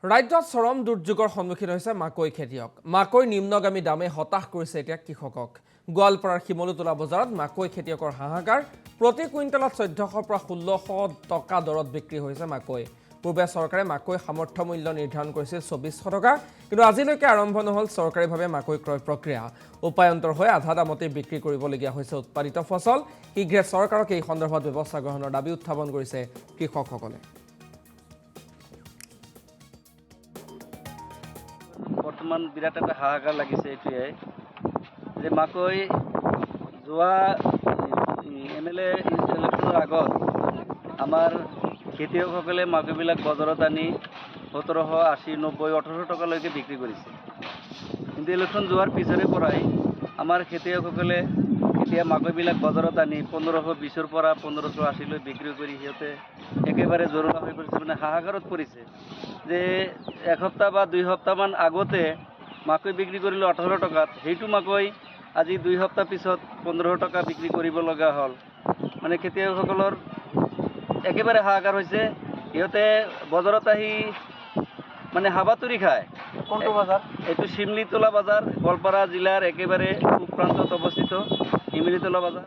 ৰাজ্যত চৰম দুৰ্যোগৰ সন্মুখীন হৈছে মাকৈ খেতিয়ক। মাকৈ নিম্নগামী দামে হতাশ কৰিছে এতিয়া কৃষকক। গোৱালপাৰাৰ শিমলুতলা বজাৰত মাকৈ খেতিয়কৰ হাহাকাৰ। প্ৰতি কুইণ্টেলত ১৪০০ পৰা ১৬০০ টকা দৰত বিক্ৰী হৈছে মাকৈ। পূৰ্বে চৰকাৰে মাকৈ সামৰ্থ্য মূল্য নিৰ্ধাৰণ কৰিছিল ২৪০০ টকা, কিন্তু আজিলৈকে আৰম্ভ নহল চৰকাৰীভাৱে মাকৈ ক্ৰয় প্ৰক্ৰিয়া। উপায়ন্তৰ হৈ আধা দামতে বিক্ৰী কৰিবলগীয়া হৈছে উৎপাদিত ফচল। শীঘ্ৰে চৰকাৰক এই সন্দৰ্ভত ব্যৱস্থা গ্ৰহণৰ দাবী উত্থাপন কৰিছে কৃষকসকলে। বৰ্তমান বিৰাট এটা হাহাকাৰ লাগিছে এইটোৱে যে মাকৈ যোৱা MLA ইলেকশ্যনৰ আগত আমাৰ খেতিয়কসকলে মাকৈবিলাক বজাৰত আনি ১৭০০, ৮০, ৯০, ১৮০০ টকালৈকে বিক্ৰী কৰিছে। কিন্তু ইলেকশ্যন যোৱাৰ পিছৰে পৰাই আমাৰ খেতিয়কসকলে এতিয়া মাকৈবিলাক বজাৰত আনি ১৫০০, ২০ৰ পৰা ১৫৮০ লৈ বিক্ৰী কৰি সিহঁতে একেবাৰে জৰুৰা হৈ পৰিছে, মানে হাহাকাৰত পৰিছে যে এসপ্তাহ বা ২ সপ্তাহমান আগতে মাকৈ বিক্ৰী কৰিলোঁ ১৮ টকাত, সেইটো মাকৈ আজি ২ সপ্তাহ পিছত ১৫০০ টকা বিক্ৰী কৰিব লগা হ'ল। মানে খেতিয়কসকলৰ একেবাৰে হাহাকাৰ হৈছে। সিহঁতে বজাৰত আহি মানে হাবাতৰি খায়। কোনটো বজাৰ? এইটো শিমলুতলা বজাৰ, গোৱালপাৰা জিলাৰ একেবাৰে পূব প্ৰান্তত অৱস্থিত শিমলুতলা বজাৰ।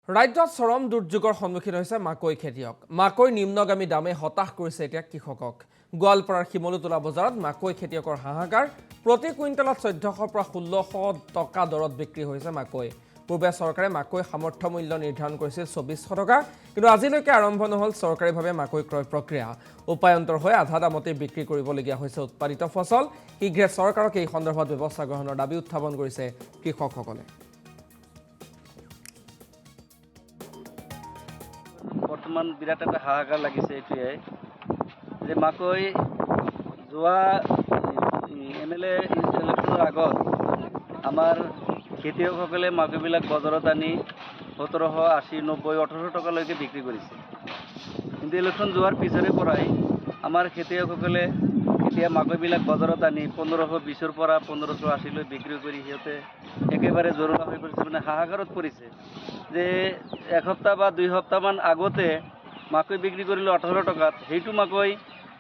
ৰাজ্যত চৰম দুৰ্যোগৰ সন্মুখীন হৈছে মাকৈ খেতিয়ক। মাকৈ নিম্নগামী দামে হতাশ কৰিছে এতিয়া কৃষকক। গোৱালপাৰাৰ শিমলুতলা বজাৰত মাকৈ খেতিয়কৰ হাহাকাৰ। প্ৰতি কুইণ্টেলত ১৪০০ পৰা ১৬০০ টকা দৰত বিক্ৰী হৈছে মাকৈ। পূৰ্বে চৰকাৰে মাকৈ সামৰ্থ্য মূল্য নিৰ্ধাৰণ কৰিছিল ২৪০০ টকা, কিন্তু আজিলৈকে আৰম্ভ নহল চৰকাৰীভাৱে মাকৈ ক্ৰয় প্ৰক্ৰিয়া। উপায়ন্তৰ হৈ আধা দামতে বিক্ৰী কৰিবলগীয়া হৈছে উৎপাদিত ফচল। শীঘ্ৰে চৰকাৰক এই সন্দৰ্ভত ব্যৱস্থা গ্ৰহণৰ দাবী উত্থাপন কৰিছে কৃষকসকলে। বৰ্তমান বিৰাট এটা হাহাকাৰ লাগিছে এইটোৱে যে মাকৈ যোৱা MLA ইলেকশ্যনৰ আগত আমাৰ খেতিয়কসকলে মাকৈবিলাক বজাৰত আনি ১৭০০, ৮০, ৯০, ১৮০০ টকালৈকে বিক্ৰী কৰিছে। কিন্তু ইলেকশ্যন যোৱাৰ পিছৰে পৰাই আমাৰ খেতিয়কসকলে এতিয়া মাকৈবিলাক বজাৰত আনি ১৫০০, ২০ৰ পৰা ১৫৮০ লৈ বিক্ৰী কৰি সিহঁতে একেবাৰে জৰুৰা হৈ পৰিছে, মানে হাহাকাৰত পৰিছে যে এসপ্তাহ বা ২ সপ্তাহমান আগতে মাকৈ বিক্ৰী কৰিলোঁ ১৮ টকাত, সেইটো মাকৈ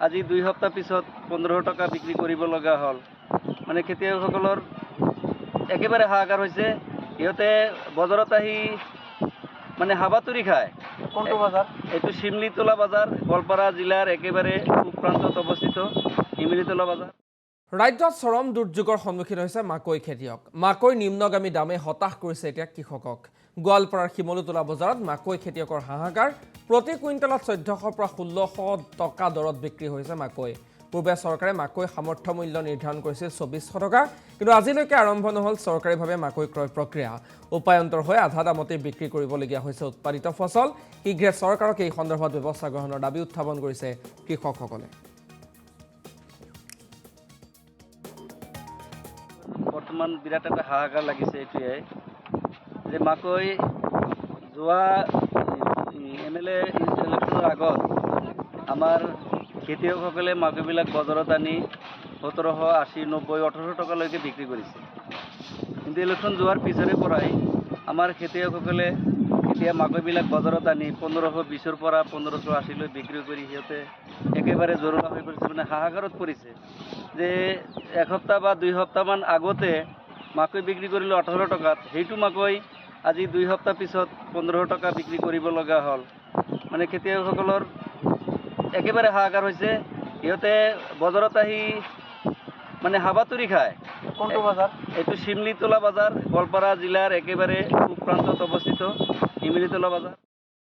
আজি ২ সপ্তাহ পিছত ১৫০০ টকা বিক্ৰী কৰিব লগা হ'ল। মানে খেতিয়কসকলৰ একেবাৰে হাহাকাৰ হৈছে। সিহঁতে বজাৰত আহি মানে হাবাতৰি খায়। কোনটো বজাৰ? এইটো শিমলুতলা বজাৰ, গোৱালপাৰা জিলাৰ একেবাৰে পূব প্ৰান্তত অৱস্থিত শিমলুতলা বজাৰ। ৰাজ্যত চৰম দুৰ্যোগৰ সন্মুখীন হৈছে মাকৈ খেতিয়ক। মাকৈ নিম্নগামী দামে হতাশ কৰিছে এতিয়া কৃষকক। গোৱালপাৰাৰ শিমলুতলা বজাৰত মাকৈ খেতিয়কৰ হাহাকাৰ। প্ৰতি কুইণ্টেলত ১৪০০ পৰা ১৬০০ টকা দৰত বিক্ৰী হৈছে মাকৈ। পূৰ্বে চৰকাৰে মাকৈ সামৰ্থ্য মূল্য নিৰ্ধাৰণ কৰিছিল ২৪০০ টকা, কিন্তু আজিলৈকে আৰম্ভ নহল চৰকাৰীভাৱে মাকৈ ক্ৰয় প্ৰক্ৰিয়া। উপায়ন্তৰ হৈ আধা দামতে বিক্ৰী কৰিবলগীয়া হৈছে উৎপাদিত ফচল। শীঘ্ৰে চৰকাৰক এই সন্দৰ্ভত ব্যৱস্থা গ্ৰহণৰ দাবী উত্থাপন কৰিছে কৃষকসকলে। বৰ্তমান বিৰাট এটা হাহাকাৰ লাগিছে এইটোৱে যে মাকৈ যোৱা MLA ইলেকশ্যনৰ আগত আমাৰ খেতিয়কসকলে মাকৈবিলাক বজাৰত আনি ১৭০০, ৮০, ৯০, ১৮০০ টকালৈকে বিক্ৰী কৰিছে। কিন্তু ইলেকশ্যন যোৱাৰ পিছৰে পৰাই আমাৰ খেতিয়কসকলে এতিয়া মাকৈবিলাক বজাৰত আনি ১৫০০, ২০ৰ পৰা ১৫৮০ লৈ বিক্ৰী কৰি সিহঁতে একেবাৰে জৰুৰা হৈ পৰিছে, মানে হাহাকাৰত পৰিছে যে এসপ্তাহ বা ২ সপ্তাহমান আগতে মাকৈ বিক্ৰী কৰিলোঁ ১৮ টকাত, সেইটো মাকৈ আজি ২ সপ্তাহ পিছত ১৫০০ টকা বিক্ৰী কৰিব লগা হ'ল। মানে খেতিয়কসকলৰ একেবাৰে হাহাকাৰ হৈছে। সিহঁতে বজাৰত আহি মানে হাবাতৰি খায়। কোনটো বজাৰ? এইটো শিমলুতলা বজাৰ, গোৱালপাৰা জিলাৰ একেবাৰে পূব প্ৰান্তত অৱস্থিত শিমলুতলা বজাৰ।